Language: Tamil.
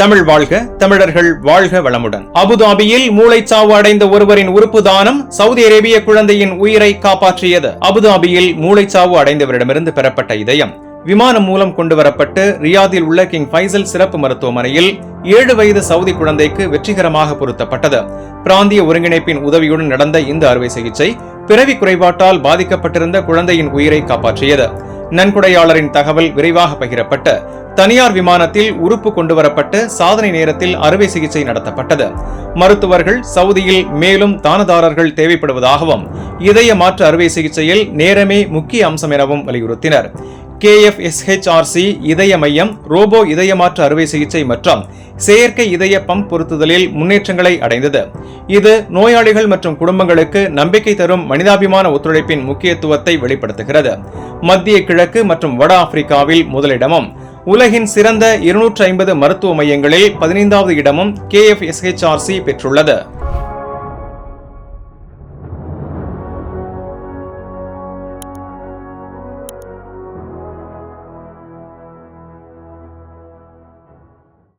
தமிழ் வாழ்க, தமிழர்கள் வாழ்க வளமுடன். அபுதாபியில் மூளைச்சாவு அடைந்த ஒருவரின் உறுப்பு தானம் சவுதி அரேபிய குழந்தையின் உயிரை காப்பாற்றியது. அபுதாபியில் மூளைச்சாவு அடைந்தவரிடமிருந்து பெறப்பட்ட இதயம் விமானம் மூலம் கொண்டுவரப்பட்டு ரியாதில் உள்ள கிங் ஃபைசல் சிறப்பு மருத்துவமனையில் 7 வயது சவுதி குழந்தைக்கு வெற்றிகரமாக பொருத்தப்பட்டது. பிராந்திய ஒருங்கிணைப்பின் உதவியுடன் நடந்த இந்த அறுவை சிகிச்சை பிறவி குறைபாட்டால் பாதிக்கப்பட்டிருந்த குழந்தையின் உயிரை காப்பாற்றியது. நன்கொடையாளரின் தகவல் விரைவாக பகிரப்பட்டு தனியார் விமானத்தில் உறுப்பு கொண்டுவரப்பட்டு சாதனை நேரத்தில் அறுவை சிகிச்சை நடத்தப்பட்டது. மருத்துவர்கள் சவுதியில் மேலும் தானதாரர்கள் தேவைப்படுவதாகவும் இதய மாற்று அறுவை சிகிச்சையில் நேரமே முக்கிய அம்சம் எனவும் வலியுறுத்தினர். KFSHRC இதய மையம் ரோபோ இதய மாற்று அறுவை சிகிச்சை மற்றும் செயற்கை இதய பம்ப் பொருத்துதலில் முன்னேற்றங்களை அடைந்தது. இது நோயாளிகள் மற்றும் குடும்பங்களுக்கு நம்பிக்கை தரும் மனிதாபிமான ஒத்துழைப்பின் முக்கியத்துவத்தை வெளிப்படுத்துகிறது. மத்திய கிழக்கு மற்றும் வட ஆப்பிரிக்காவில் முதலிடமும் உலகின் சிறந்த 250 மருத்துவ மையங்களில் 15வது இடமும் KFSHRC பெற்றுள்ளது.